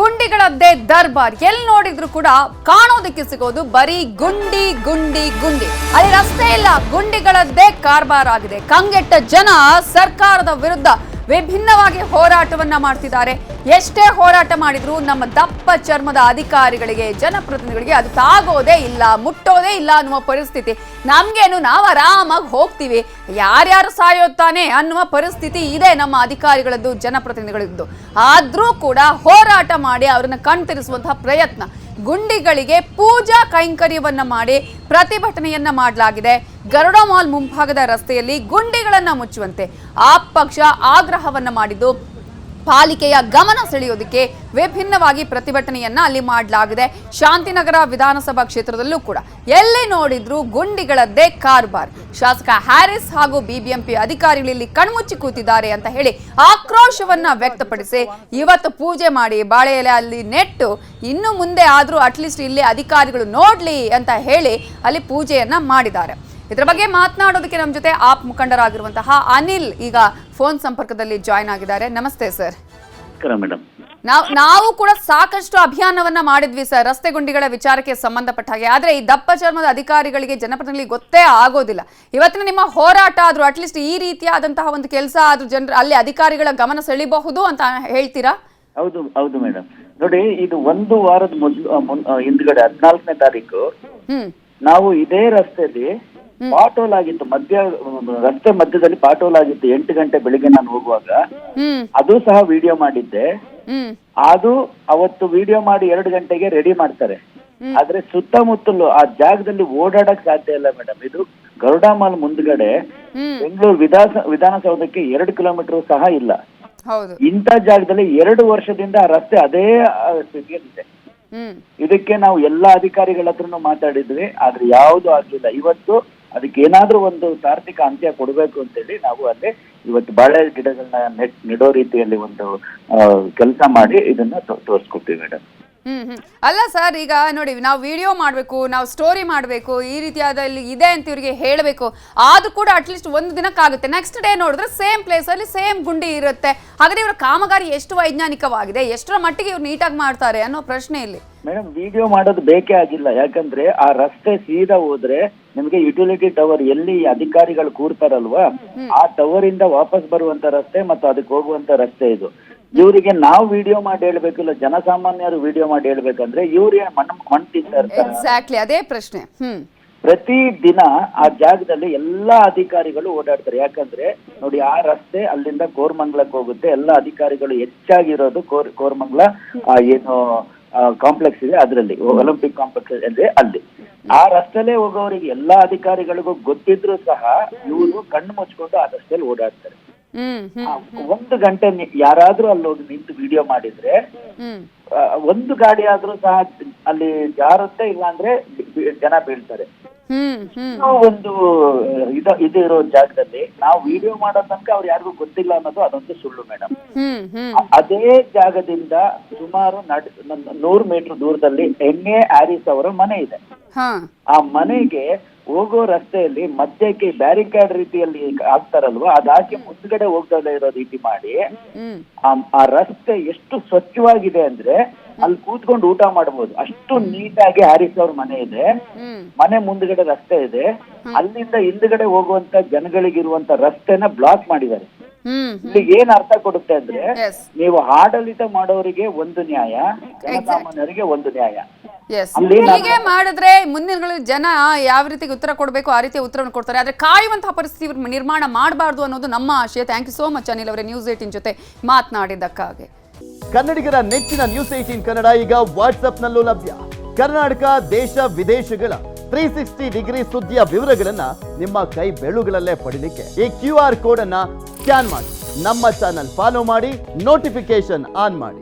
ಗುಂಡಿಗಳದ್ದೇ ದರ್ಬಾರ್. ಎಲ್ಲಿ ನೋಡಿದ್ರು ಕೂಡ ಕಾಣೋದಕ್ಕೆ ಸಿಗೋದು ಬರೀ ಗುಂಡಿ ಗುಂಡಿ ಗುಂಡಿ. ಅಲ್ಲಿ ರಸ್ತೆ ಇಲ್ಲ, ಗುಂಡಿಗಳದ್ದೇ ಕಾರ್ಬಾರ್ ಆಗಿದೆ. ಕಂಗೆಟ್ಟ ಜನ ಸರ್ಕಾರದ ವಿರುದ್ಧ ವಿಭಿನ್ನವಾಗಿ ಹೋರಾಟವನ್ನ ಮಾಡ್ತಿದ್ದಾರೆ. ಎಷ್ಟೇ ಹೋರಾಟ ಮಾಡಿದ್ರು ನಮ್ಮ ದಪ್ಪ ಚರ್ಮದ ಅಧಿಕಾರಿಗಳಿಗೆ, ಜನಪ್ರತಿನಿಧಿಗಳಿಗೆ ಅದು ತಾಗೋದೇ ಇಲ್ಲ, ಮುಟ್ಟೋದೇ ಇಲ್ಲ ಅನ್ನುವ ಪರಿಸ್ಥಿತಿ. ನಮ್ಗೇನು, ನಾವು ಆರಾಮಾಗಿ ಹೋಗ್ತೀವಿ, ಯಾರ್ಯಾರು ಸಾಯೋತಾನೆ ಅನ್ನುವ ಪರಿಸ್ಥಿತಿ ಇದೆ ನಮ್ಮ ಅಧಿಕಾರಿಗಳದ್ದು, ಜನಪ್ರತಿನಿಧಿಗಳದ್ದು. ಆದ್ರೂ ಕೂಡ ಹೋರಾಟ ಮಾಡಿ ಅವರನ್ನ ಕಣ್ತರಿಸುವಂತಹ ಪ್ರಯತ್ನ. ಗುಂಡಿಗಳಿಗೆ ಪೂಜಾ ಕೈಂಕರ್ಯವನ್ನ ಮಾಡಿ ಪ್ರತಿಭಟನೆಯನ್ನ ಮಾಡಲಾಗಿದೆ. ಗರುಡ ಮಾಲ್ ಮುಂಭಾಗದ ರಸ್ತೆಯಲ್ಲಿ ಗುಂಡಿಗಳನ್ನ ಮುಚ್ಚುವಂತೆ ಆ ಪಕ್ಷ ಆಗ್ರಹವನ್ನ ಮಾಡಿದ್ದು, ಪಾಲಿಕೆಯ ಗಮನ ಸೆಳೆಯೋದಕ್ಕೆ ವಿಭಿನ್ನವಾಗಿ ಪ್ರತಿಭಟನೆಯನ್ನ ಅಲ್ಲಿ ಮಾಡಲಾಗಿದೆ. ಶಾಂತಿನಗರ ವಿಧಾನಸಭಾ ಕ್ಷೇತ್ರದಲ್ಲೂ ಕೂಡ ಎಲ್ಲಿ ನೋಡಿದ್ರು ಗುಂಡಿಗಳದ್ದೇ ಕಾರ್ಬಾರ್. ಶಾಸಕ ಹ್ಯಾರಿಸ್ ಹಾಗೂ ಬಿಬಿಎಂಪಿ ಅಧಿಕಾರಿಗಳಲ್ಲಿ ಕಣ್ಮುಚ್ಚಿ ಕೂತಿದ್ದಾರೆ ಅಂತ ಹೇಳಿ ಆಕ್ರೋಶವನ್ನ ವ್ಯಕ್ತಪಡಿಸಿ ಇವತ್ತು ಪೂಜೆ ಮಾಡಿ ಬಾಳೆ ಎಲೆ ಅಲ್ಲಿ ನೆಟ್ಟು ಇನ್ನು ಮುಂದೆ ಆದ್ರೂ ಅಟ್ಲೀಸ್ಟ್ ಇಲ್ಲಿ ಅಧಿಕಾರಿಗಳು ನೋಡ್ಲಿ ಅಂತ ಹೇಳಿ ಅಲ್ಲಿ ಪೂಜೆಯನ್ನ ಮಾಡಿದ್ದಾರೆ. ಇದರ ಬಗ್ಗೆ ಮಾತನಾಡೋದಕ್ಕೆ ನಮ್ಮ ಜೊತೆ ಆಪ್ ಮುಖಂಡರಾಗಿರುವಂತಹ ಅನಿಲ್ ಈಗ ಫೋನ್ ಸಂಪರ್ಕದಲ್ಲಿ ಜಾಯ್ನ್ ಆಗಿದ್ದಾರೆ. ನಮಸ್ತೆ ಸರ್. ಮೇಡಮ್, ನಾವು ಕೂಡ ಸಾಕಷ್ಟು ಅಭಿಯಾನವನ್ನ ಮಾಡಿದ್ವಿ ಸರ್, ರಸ್ತೆ ಗುಂಡಿಗಳ ವಿಚಾರಕ್ಕೆ ಸಂಬಂಧಪಟ್ಟ ಹಾಗೆ. ಆದ್ರೆ ಈ ದಪ್ಪ ಚರ್ಮದ ಅಧಿಕಾರಿಗಳಿಗೆ, ಜನಪ್ರತಿನಿಧಿಗಳಿಗೆ ಗೊತ್ತೇ ಆಗೋದಿಲ್ಲ. ಇವತ್ತಿನ ನಿಮ್ಮ ಹೋರಾಟ ಆದ್ರೂ ಅಟ್ಲೀಸ್ಟ್ ಈ ರೀತಿಯಾದಂತಹ ಒಂದು ಕೆಲಸ ಆದ್ರೂ ಜನರು ಅಲ್ಲಿ ಅಧಿಕಾರಿಗಳ ಗಮನ ಸೆಳಿಬಹುದು ಅಂತ ಹೇಳ್ತೀರಾ? ಹೌದು ಮೇಡಮ್. ನೋಡಿ, ಇದು ಒಂದು ವಾರದ ಹಿಂದ್ಗಡೆ 14ನೇ ತಾರೀಕು ನಾವು ಇದೇ ರಸ್ತೆಯಲ್ಲಿ ಪಾಟೋಲ್ ಆಗಿತ್ತು, ರಸ್ತೆ ಮಧ್ಯದಲ್ಲಿ ಪಾಟೋಲ್ ಆಗಿತ್ತು. 8 ಗಂಟೆ ಬೆಳಿಗ್ಗೆ ನಾನು ಹೋಗುವಾಗ ಅದು ಸಹ ವಿಡಿಯೋ ಮಾಡಿದ್ದೆ. ಅದು ಅವತ್ತು ವಿಡಿಯೋ ಮಾಡಿ 2 ಗಂಟೆಗೆ ರೆಡಿ ಮಾಡ್ತಾರೆ. ಆದ್ರೆ ಸುತ್ತಮುತ್ತಲು ಆ ಜಾಗದಲ್ಲಿ ಓಡಾಡಕ್ ಸಾಧ್ಯ ಇಲ್ಲ ಮೇಡಮ್. ಇದು ಗರುಡ ಮಾಲ್ ಮುಂದ್ಗಡೆ ಬೆಂಗಳೂರು ವಿಧಾನಸೌಧಕ್ಕೆ 2 ಕಿಲೋಮೀಟರ್ ಸಹ ಇಲ್ಲ. ಇಂಥ ಜಾಗದಲ್ಲಿ 2 ವರ್ಷದಿಂದ ಆ ರಸ್ತೆ ಅದೇ ಸ್ಥಿತಿಯಲ್ಲಿದೆ. ಇದಕ್ಕೆ ನಾವು ಎಲ್ಲಾ ಅಧಿಕಾರಿಗಳ ಹತ್ರನು ಮಾತಾಡಿದ್ವಿ, ಆದ್ರೆ ಯಾವ್ದು ಆಗ್ಲಿಲ್ಲ. ಇವತ್ತು ಅದಕ್ಕೆ ಏನಾದ್ರೂ ಒಂದು ತಾರ್ಕಿಕ ಅಂತ್ಯ ಕೊಡ್ಬೇಕು ಅಂತೇಳಿ ನಾವು ಅಲ್ಲಿ ಇವತ್ತು ಬಾಳೆ ಗಿಡಗಳನ್ನ ನೆಡೋ ರೀತಿಯಲ್ಲಿ ಒಂದು ಕೆಲಸ ಮಾಡಿ ಇದನ್ನ ತೋರಿಸ್ಕೊಡ್ತೀವಿ ಮೇಡಮ್. ಅಲ್ಲ ಸರ್, ಈಗ ನೋಡಿ, ನಾವು ವಿಡಿಯೋ ಮಾಡ್ಬೇಕು, ನಾವು ಸ್ಟೋರಿ ಮಾಡ್ಬೇಕು, ಈ ರೀತಿಯಾದ ಇಲ್ಲಿ ಇದೆ ಅಂತ ಇವ್ರಿಗೆ ಹೇಳಬೇಕು. ಆದ್ರೂ ಕೂಡ ಅಟ್ಲೀಸ್ಟ್ ಒಂದು ದಿನಕ್ಕಾಗುತ್ತೆ. ನೆಕ್ಸ್ಟ್ ಡೇ ನೋಡಿದ್ರೆ ಸೇಮ್ ಪ್ಲೇಸ್ ಅಲ್ಲಿ ಸೇಮ್ ಗುಂಡಿ ಇರುತ್ತೆ. ಹಾಗಾದ್ರೆ ಇವರ ಕಾಮಗಾರಿ ಎಷ್ಟು ವೈಜ್ಞಾನಿಕವಾಗಿದೆ, ಎಷ್ಟರ ಮಟ್ಟಿಗೆ ಇವ್ರು ನೀಟಾಗಿ ಮಾಡ್ತಾರೆ ಅನ್ನೋ ಪ್ರಶ್ನೆ ಇಲ್ಲಿ. ಮೇಡಮ್, ವಿಡಿಯೋ ಮಾಡೋದು ಬೇಕೇ ಆಗಿಲ್ಲ. ಯಾಕಂದ್ರೆ ಆ ರಸ್ತೆ ಸೀದಾ ಹೋದ್ರೆ ನಿಮ್ಗೆ ಯುಟಿಲಿಟಿ ಟವರ್ ಎಲ್ಲಿ ಅಧಿಕಾರಿಗಳು ಕೂರ್ತಾರಲ್ವಾ, ಆ ಟವರ್ ಇಂದ ವಾಪಸ್ ಬರುವಂತ ರಸ್ತೆ ಮತ್ತು ಅದಕ್ಕೆ ಹೋಗುವಂತ ರಸ್ತೆ ಇದು. ಇವರಿಗೆ ನಾವು ವಿಡಿಯೋ ಮಾಡಿ ಹೇಳ್ಬೇಕಿಲ್ಲ, ಜನಸಾಮಾನ್ಯರು ವಿಡಿಯೋ ಮಾಡಿ ಹೇಳ್ಬೇಕಂದ್ರೆ ಇವ್ರಿಗೆ ಮಣ್ಣು ತಿಂತಾ ಇರ್ತಾರೆ. ಎಕ್ಸಾಕ್ಟ್ಲಿ ಅದೇ ಪ್ರಶ್ನೆ. ಪ್ರತಿ ದಿನ ಆ ಜಾಗದಲ್ಲಿ ಎಲ್ಲಾ ಅಧಿಕಾರಿಗಳು ಓಡಾಡ್ತಾರೆ. ಯಾಕಂದ್ರೆ ನೋಡಿ, ಆ ರಸ್ತೆ ಅಲ್ಲಿಂದ ಕೋರಮಂಗಲಕ್ಕೆ ಹೋಗುತ್ತೆ. ಎಲ್ಲಾ ಅಧಿಕಾರಿಗಳು ಹೆಚ್ಚಾಗಿರೋದು ಕೋರಮಂಗಲ ಏನು ಕಾಂಪ್ಲೆಕ್ಸ್ ಇದೆ, ಅದರಲ್ಲಿ ಒಲಿಂಪಿಕ್ ಕಾಂಪ್ಲೆಕ್ಸ್ ಇದೆ, ಅಲ್ಲಿ ಆ ರಸ್ತೆಲೇ ಹೋಗೋರಿಗೆ ಎಲ್ಲಾ ಅಧಿಕಾರಿಗಳಿಗೂ ಗೊತ್ತಿದ್ರು ಸಹ ಇವರು ಕಣ್ಣು ಮುಚ್ಕೊಂಡು ಆ ರಸ್ತೆಯಲ್ಲಿ ಓಡಾಡ್ತಾರೆ. 1 ಗಂಟೆ ಯಾರಾದ್ರೂ ಅಲ್ಲಿ ಹೋಗಿ ನಿಂತು ವಿಡಿಯೋ ಮಾಡಿದ್ರೆ ಒಂದು ಗಾಡಿ ಆದ್ರೂ ಸಹ ಅಲ್ಲಿ ಜಾರುತ್ತೆ, ಇಲ್ಲಾಂದ್ರೆ ಜನ ಬೀಳ್ತಾರೆ. ಒಂದು ಇದು ಇರೋ ಜಾಗದಲ್ಲಿ ನಾವು ವಿಡಿಯೋ ಮಾಡೋ ತನಕ ಅವ್ರು ಯಾರಿಗೂ ಗೊತ್ತಿಲ್ಲ ಅನ್ನೋದು ಅದೊಂದು ಸುಳ್ಳು ಮೇಡಮ್. ಅದೇ ಜಾಗದಿಂದ ಸುಮಾರು 100 ಮೀಟರ್ ದೂರದಲ್ಲಿ ಎನ್ಎ ಹ್ಯಾರಿಸ್ ಅವರ ಮನೆ ಇದೆ. ಆ ಮನೆಗೆ ಹೋಗೋ ರಸ್ತೆಯಲ್ಲಿ ಮಧ್ಯಕ್ಕೆ ಬ್ಯಾರಿಕೇಡ್ ರೀತಿಯಲ್ಲಿ ಹಾಕ್ತಾರಲ್ವಾ, ಅದ್ ಹಾಕಿ ಮುಂದ್ಗಡೆ ಹೋಗ್ದಲ್ಲೇ ಇರೋ ರೀತಿ ಮಾಡಿ ಆ ರಸ್ತೆ ಎಷ್ಟು ಸ್ವಚ್ಛವಾಗಿದೆ ಅಂದ್ರೆ ಅಲ್ಲಿ ಕೂತ್ಕೊಂಡು ಊಟ ಮಾಡಬಹುದು. ಅಷ್ಟು ನೀಟಾಗಿ ಹ್ಯಾರಿಸ್ ಅವ್ರ ಮನೆ ಇದೆ. ಮನೆ ಮುಂದ್ಗಡೆ ರಸ್ತೆ ಇದೆ. ಅಲ್ಲಿಂದ ಹಿಂದ್ಗಡೆ ಹೋಗುವಂತ ಜನಗಳಿಗಿರುವಂತ ರಸ್ತೆನ ಬ್ಲಾಕ್ ಮಾಡಿದ್ದಾರೆ. ಇಲ್ಲಿ ಏನ್ ಅರ್ಥ ಕೊಡುತ್ತೆ ಅಂದ್ರೆ, ನೀವು ಆಡಳಿತ ಮಾಡೋರಿಗೆ ಒಂದು ನ್ಯಾಯ, ಜನಸಾಮಾನ್ಯರಿಗೆ ಒಂದು ನ್ಯಾಯ. ಹೀಗೆ ಮಾಡಿದ್ರೆ ಮುಂದಿನ ಜನ ಯಾವ ರೀತಿಗೆ ಉತ್ತರ ಕೊಡಬೇಕು ಆ ರೀತಿಯ ಉತ್ತರವನ್ನು ಕೊಡ್ತಾರೆ. ಆದ್ರೆ ಕಾಯುವಂತಹ ಪರಿಸ್ಥಿತಿ ನಿರ್ಮಾಣ ಮಾಡಬಾರ್ದು ಅನ್ನೋದು ನಮ್ಮ ಆಶಯ. Thank you so much Anil ಅವರೇ, ನ್ಯೂಸ್ 18 ಜೊತೆ ಮಾತನಾಡಿದ್ದಕ್ಕಾಗಿ. ಕನ್ನಡಿಗರ ನೆಚ್ಚಿನ ನ್ಯೂಸ್ 18 ಕನ್ನಡ ಈಗ ವಾಟ್ಸ್ಆಪ್ನಲ್ಲೂ ಲಭ್ಯ. ಕರ್ನಾಟಕ, ದೇಶ ವಿದೇಶಗಳ 360 ಡಿಗ್ರಿ ಸುದ್ದಿಯ ವಿವರಗಳನ್ನ ನಿಮ್ಮ ಕೈ ಬೆರಳುಗಳಲ್ಲೇ ಪಡಿಲಿಕ್ಕೆ ಈ QR ಕೋಡ್ ಅನ್ನ ಸ್ಕ್ಯಾನ್ ಮಾಡಿ, ನಮ್ಮ ಚಾನಲ್ ಫಾಲೋ ಮಾಡಿ, ನೋಟಿಫಿಕೇಶನ್ ಆನ್ ಮಾಡಿ.